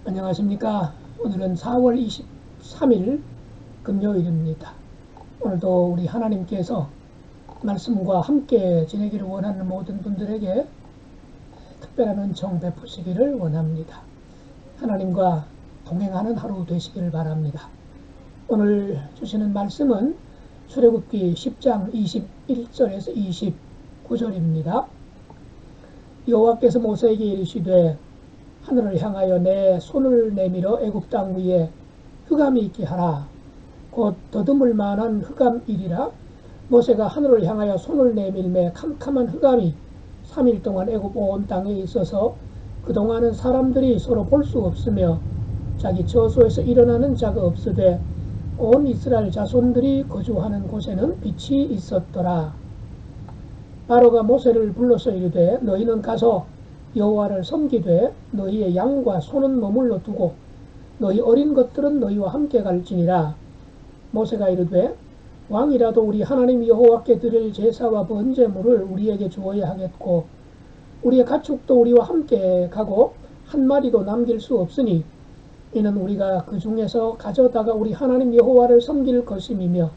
안녕하십니까. 오늘은 4월 23일 금요일입니다. 오늘도 우리 하나님께서 말씀과 함께 지내기를 원하는 모든 분들에게 특별한 은총 베푸시기를 원합니다. 하나님과 동행하는 하루 되시기를 바랍니다. 오늘 주시는 말씀은 출애굽기 10장 21절에서 29절입니다. 여호와께서 모세에게 이르시되 하늘을 향하여 내 손을 내밀어 애굽 땅 위에 흑암이 있게 하라. 곧 더듬을 만한 흑암이리라. 모세가 하늘을 향하여 손을 내밀매 캄캄한 흑암이 3일 동안 애굽 온 땅에 있어서 그동안은 사람들이 서로 볼 수 없으며 자기 처소에서 일어나는 자가 없으되 온 이스라엘 자손들이 거주하는 곳에는 빛이 있었더라. 바로가 모세를 불러서 이르되 너희는 가서 여호와를 섬기되 너희의 양과 소는 머물러 두고 너희 어린 것들은 너희와 함께 갈지니라. 모세가 이르되 왕이라도 우리 하나님 여호와께 드릴 제사와 번제물을 우리에게 주어야 하겠고 우리의 가축도 우리와 함께 가고 한 마리도 남길 수 없으니 이는 우리가 그 중에서 가져다가 우리 하나님 여호와를 섬길 것임이며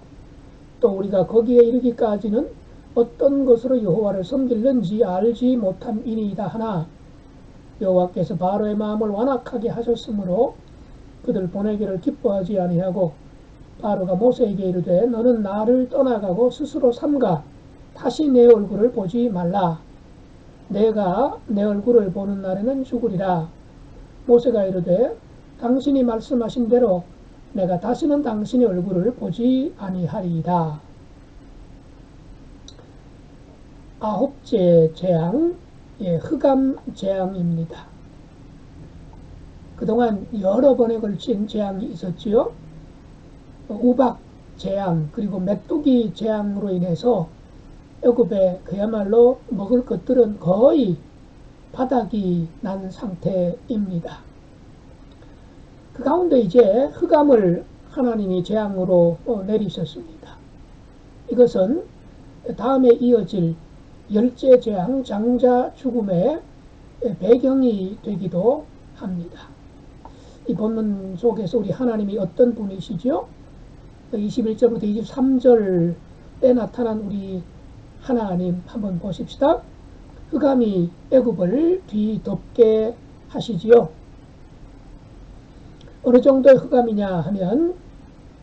또 우리가 거기에 이르기까지는 어떤 것으로 여호와를 섬길는지 알지 못함이니이다 하나 여호와께서 바로의 마음을 완악하게 하셨으므로 그들 보내기를 기뻐하지 아니하고 바로가 모세에게 이르되 너는 나를 떠나가고 스스로 삼가 다시 내 얼굴을 보지 말라. 내가 내 얼굴을 보는 날에는 죽으리라. 모세가 이르되 당신이 말씀하신 대로 내가 다시는 당신의 얼굴을 보지 아니하리이다. 아홉째 재앙, 흑암 재앙입니다. 그동안 여러 번에 걸친 재앙이 있었지요. 우박 재앙 그리고 메뚜기 재앙으로 인해서 애굽에 그야말로 먹을 것들은 거의 바닥이 난 상태입니다. 그 가운데 이제 흑암을 하나님이 재앙으로 내리셨습니다. 이것은 다음에 이어질 열째 재앙 장자 죽음의 배경이 되기도 합니다. 이 본문 속에서 우리 하나님이 어떤 분이시죠? 21절부터 23절에 나타난 우리 하나님 한번 보십시다. 흑암이 애굽을 뒤덮게 하시지요. 어느 정도의 흑암이냐 하면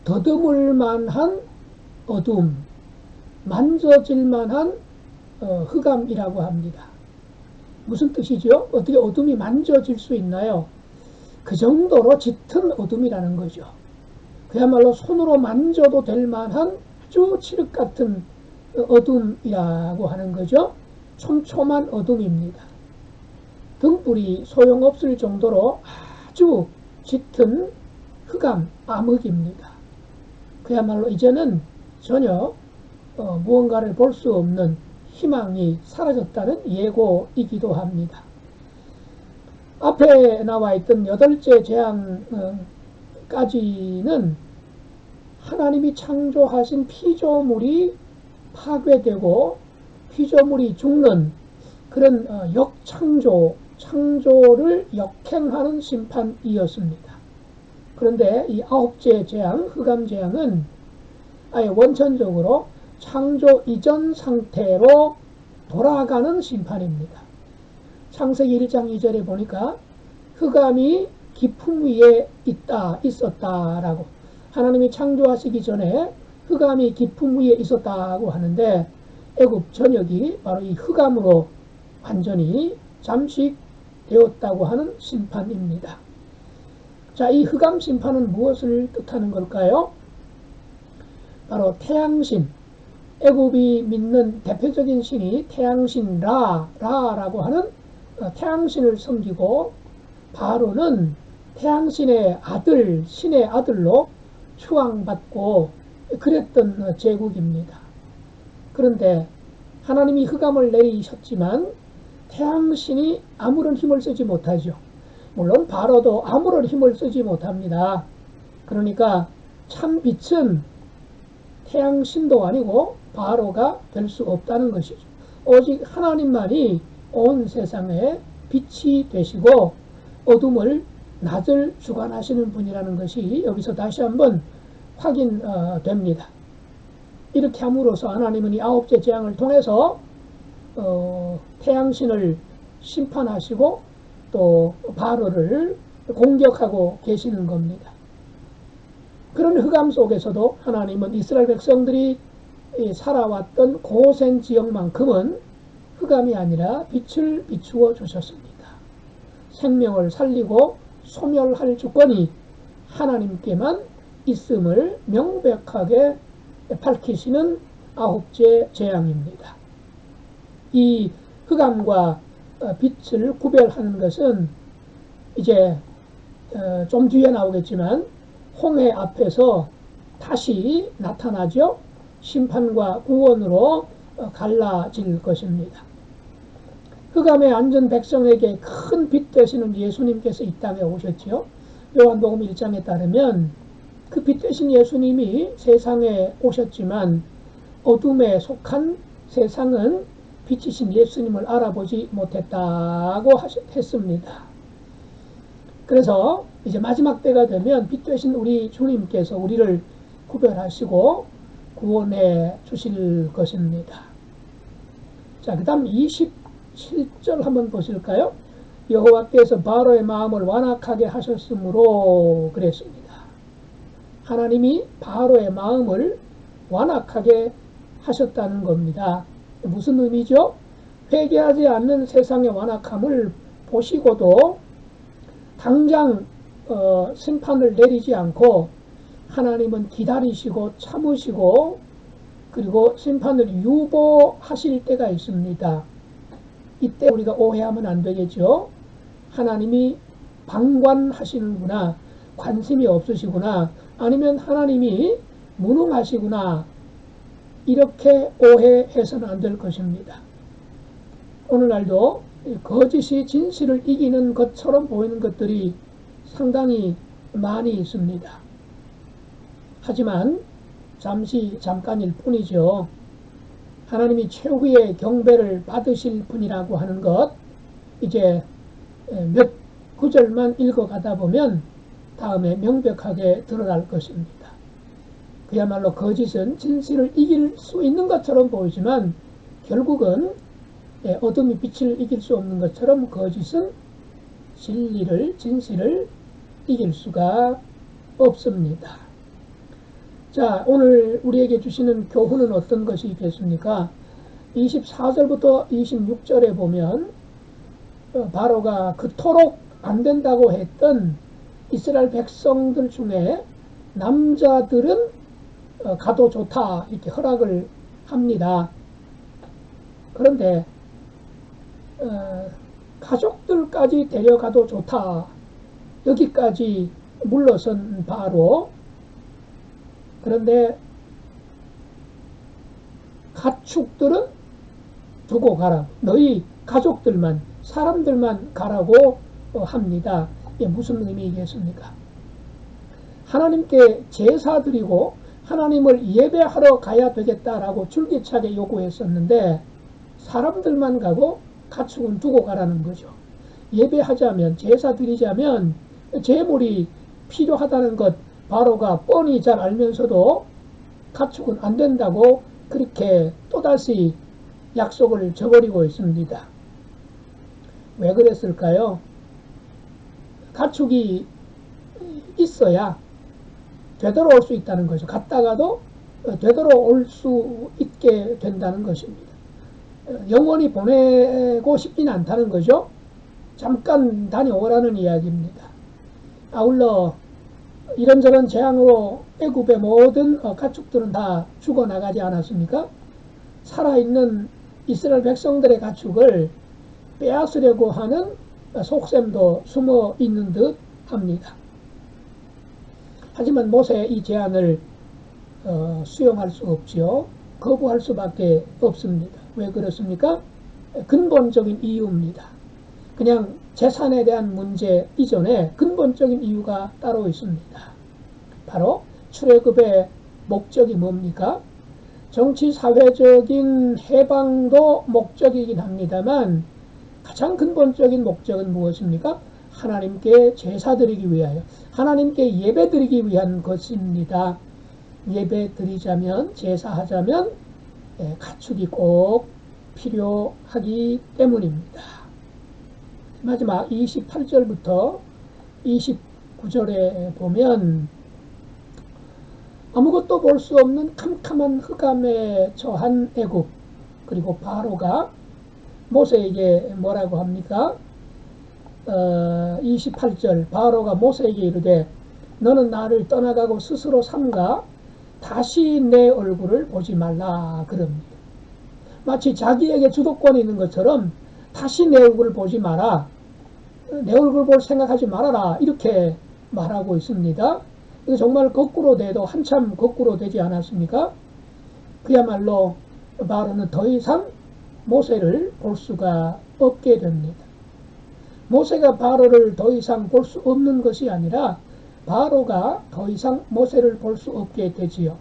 더듬을 만한 어둠, 만져질 만한 흑암이라고 합니다. 무슨 뜻이죠? 어떻게 어둠이 만져질 수 있나요? 그 정도로 짙은 어둠이라는 거죠. 그야말로 손으로 만져도 될 만한 아주 칠흑 같은 어둠이라고 하는 거죠. 촘촘한 어둠입니다. 등불이 소용없을 정도로 아주 짙은 흑암, 암흑입니다. 그야말로 이제는 전혀 무언가를 볼 수 없는 희망이 사라졌다는 예고이기도 합니다. 앞에 나와 있던 여덟째 재앙까지는 하나님이 창조하신 피조물이 파괴되고 피조물이 죽는 그런 창조를 역행하는 심판이었습니다. 그런데 이 아홉째 재앙, 흑암 재앙은 아예 원천적으로 창조 이전 상태로 돌아가는 심판입니다. 창세기 1장 2절에 보니까 흑암이 깊음 위에 있었다라고 하나님이 창조하시기 전에 흑암이 깊음 위에 있었다고 하는데 애굽 전역이 바로 이 흑암으로 완전히 잠식되었다고 하는 심판입니다. 자, 이 흑암 심판은 무엇을 뜻하는 걸까요? 바로 태양신, 애굽이 믿는 대표적인 신이 태양신 라라고 하는 태양신을 섬기고 바로는 태양신의 아들, 신의 아들로 추앙받고 그랬던 제국입니다. 그런데 하나님이 흑암을 내리셨지만 태양신이 아무런 힘을 쓰지 못하죠. 물론 바로도 아무런 힘을 쓰지 못합니다. 그러니까 참 빛은 태양신도 아니고 바로가 될 수 없다는 것이죠. 오직 하나님만이 온 세상에 빛이 되시고 어둠을 낮을 주관하시는 분이라는 것이 여기서 다시 한번 확인됩니다. 이렇게 함으로써 하나님은 이 아홉째 재앙을 통해서 태양신을 심판하시고 또 바로를 공격하고 계시는 겁니다. 그런 흑암 속에서도 하나님은 이스라엘 백성들이 살아왔던 고센 지역만큼은 흑암이 아니라 빛을 비추어 주셨습니다. 생명을 살리고 소멸할 주권이 하나님께만 있음을 명백하게 밝히시는 아홉째 재앙입니다. 이 흑암과 빛을 구별하는 것은 이제 좀 뒤에 나오겠지만 홍해 앞에서 다시 나타나죠. 심판과 구원으로 갈라질 것입니다. 흑암에 앉은 백성에게 큰 빛 되시는 예수님께서 이 땅에 오셨죠. 요한복음 1장에 따르면 그 빛 되신 예수님이 세상에 오셨지만 어둠에 속한 세상은 빛이신 예수님을 알아보지 못했다고 했습니다. 그래서 이제 마지막 때가 되면 빛 되신 우리 주님께서 우리를 구별하시고 구원해 주실 것입니다. 자, 그 다음 27절 한번 보실까요? 여호와께서 바로의 마음을 완악하게 하셨으므로 그랬습니다. 하나님이 바로의 마음을 완악하게 하셨다는 겁니다. 무슨 의미죠? 회개하지 않는 세상의 완악함을 보시고도 당장 심판을 내리지 않고 하나님은 기다리시고 참으시고 그리고 심판을 유보하실 때가 있습니다. 이때 우리가 오해하면 안 되겠죠. 하나님이 방관하시는구나, 관심이 없으시구나, 아니면 하나님이 무능하시구나, 이렇게 오해해서는 안 될 것입니다. 오늘날도 거짓이 진실을 이기는 것처럼 보이는 것들이 상당히 많이 있습니다. 하지만 잠깐일 뿐이죠. 하나님이 최후의 경배를 받으실 분이라고 하는 것, 이제 몇 구절만 읽어가다 보면 다음에 명백하게 드러날 것입니다. 그야말로 거짓은 진실을 이길 수 있는 것처럼 보이지만 결국은 어둠이 빛을 이길 수 없는 것처럼 거짓은 진실을 이길 수가 없습니다. 자, 오늘 우리에게 주시는 교훈은 어떤 것이 있겠습니까? 24절부터 26절에 보면 바로가 그토록 안 된다고 했던 이스라엘 백성들 중에 남자들은 가도 좋다 이렇게 허락을 합니다. 그런데 가족들까지 데려가도 좋다 여기까지 물러선 바로, 그런데 가축들은 두고 가라, 너희 가족들만 사람들만 가라고 합니다. 이게 무슨 의미겠습니까? 하나님께 제사 드리고 하나님을 예배하러 가야 되겠다라고 줄기차게 요구했었는데 사람들만 가고 가축은 두고 가라는 거죠. 예배하자면, 제사 드리자면 제물이 필요하다는 것 바로가 뻔히 잘 알면서도 가축은 안 된다고 그렇게 또다시 약속을 저버리고 있습니다. 왜 그랬을까요? 가축이 있어야 되돌아올 수 있다는 거죠. 갔다가도 되돌아올 수 있게 된다는 것입니다. 영원히 보내고 싶지는 않다는 거죠. 잠깐 다녀오라는 이야기입니다. 아울러 이런저런 재앙으로 애굽의 모든 가축들은 다 죽어나가지 않았습니까? 살아있는 이스라엘 백성들의 가축을 빼앗으려고 하는 속셈도 숨어 있는 듯 합니다. 하지만 모세의 이 제안을 수용할 수 없죠. 거부할 수밖에 없습니다. 왜 그렇습니까? 근본적인 이유입니다. 그냥 재산에 대한 문제 이전에 근본적인 이유가 따로 있습니다. 바로 출애굽의 목적이 뭡니까? 정치 사회적인 해방도 목적이긴 합니다만 가장 근본적인 목적은 무엇입니까? 하나님께 제사 드리기 위하여, 하나님께 예배 드리기 위한 것입니다. 예배 드리자면, 제사하자면 가축이 꼭 필요하기 때문입니다. 마지막 28절부터 29절에 보면 아무것도 볼 수 없는 캄캄한 흑암에 처한 애굽, 그리고 바로가 모세에게 뭐라고 합니까? 28절, 바로가 모세에게 이르되 너는 나를 떠나가고 스스로 삼가 다시 내 얼굴을 보지 말라 그럽니다. 마치 자기에게 주도권이 있는 것처럼 다시 내 얼굴을 보지 마라, 내 얼굴 볼 생각하지 말아라, 이렇게 말하고 있습니다. 이거 정말 거꾸로 돼도 한참 거꾸로 되지 않았습니까? 그야말로 바로는 더 이상 모세를 볼 수가 없게 됩니다. 모세가 바로를 더 이상 볼 수 없는 것이 아니라 바로가 더 이상 모세를 볼 수 없게 되지요.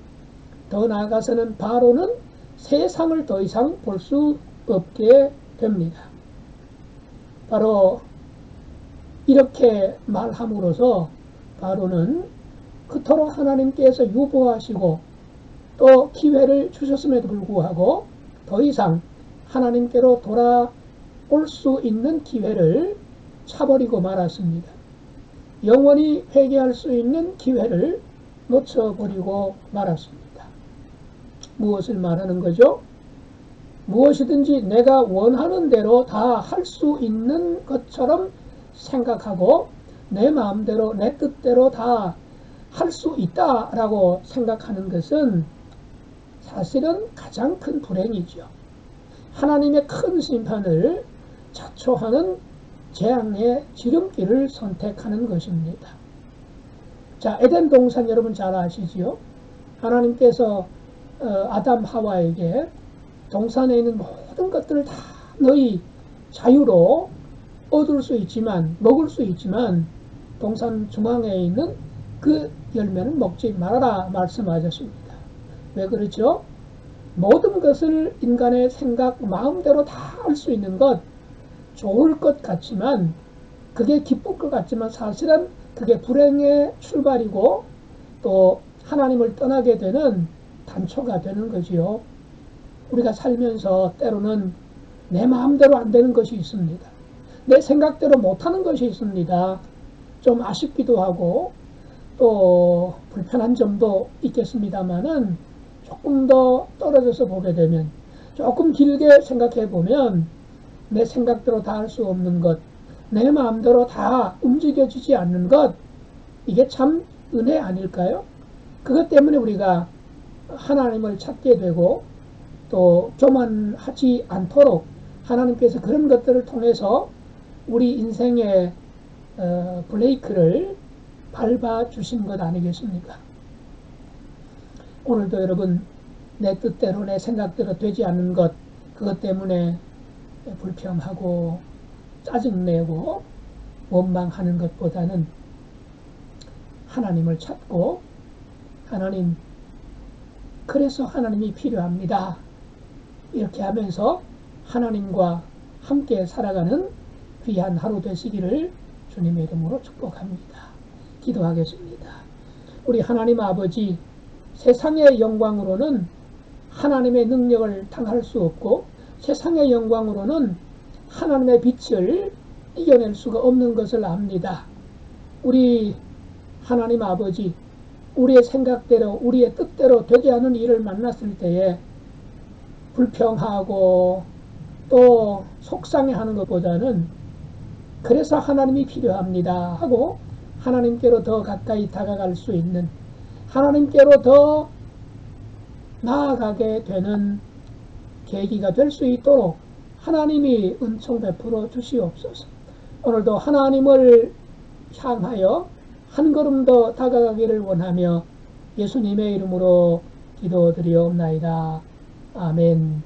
더 나아가서는 바로는 세상을 더 이상 볼 수 없게 됩니다. 바로 이렇게 말함으로써 바로는 그토록 하나님께서 유보하시고 또 기회를 주셨음에도 불구하고 더 이상 하나님께로 돌아올 수 있는 기회를 차버리고 말았습니다. 영원히 회개할 수 있는 기회를 놓쳐버리고 말았습니다. 무엇을 말하는 거죠? 무엇이든지 내가 원하는 대로 다 할 수 있는 것처럼 생각하고 내 마음대로 내 뜻대로 다 할 수 있다라고 생각하는 것은 사실은 가장 큰 불행이죠. 하나님의 큰 심판을 자초하는 재앙의 지름길을 선택하는 것입니다. 자, 에덴 동산 여러분 잘 아시지요? 하나님께서 아담 하와에게 동산에 있는 모든 것들을 다 너희 자유로 얻을 수 있지만, 먹을 수 있지만 동산 중앙에 있는 그 열매는 먹지 말아라 말씀하셨습니다. 왜 그렇죠? 모든 것을 인간의 생각, 마음대로 다 할 수 있는 것, 좋을 것 같지만, 그게 기쁠 것 같지만 사실은 그게 불행의 출발이고 또 하나님을 떠나게 되는 단초가 되는 거지요. 우리가 살면서 때로는 내 마음대로 안 되는 것이 있습니다. 내 생각대로 못하는 것이 있습니다. 좀 아쉽기도 하고 또 불편한 점도 있겠습니다만은 조금 더 떨어져서 보게 되면, 조금 길게 생각해 보면 내 생각대로 다 할 수 없는 것, 내 마음대로 다 움직여지지 않는 것, 이게 참 은혜 아닐까요? 그것 때문에 우리가 하나님을 찾게 되고 또 교만하지 않도록 하나님께서 그런 것들을 통해서 우리 인생의 브레이크를 밟아주신 것 아니겠습니까? 오늘도 여러분, 내 뜻대로 내 생각대로 되지 않는 것, 그것 때문에 불평하고 짜증내고 원망하는 것보다는 하나님을 찾고, 하나님, 그래서 하나님이 필요합니다, 이렇게 하면서 하나님과 함께 살아가는 귀한 하루 되시기를 주님의 이름으로 축복합니다. 기도하겠습니다. 우리 하나님 아버지, 세상의 영광으로는 하나님의 능력을 당할 수 없고 세상의 영광으로는 하나님의 빛을 이겨낼 수가 없는 것을 압니다. 우리 하나님 아버지, 우리의 생각대로 우리의 뜻대로 되지 않은 일을 만났을 때에 불평하고 또 속상해하는 것보다는 그래서 하나님이 필요합니다 하고 하나님께로 더 가까이 다가갈 수 있는, 하나님께로 더 나아가게 되는 계기가 될 수 있도록 하나님이 은총 베풀어 주시옵소서. 오늘도 하나님을 향하여 한 걸음 더 다가가기를 원하며 예수님의 이름으로 기도드리옵나이다. 아멘.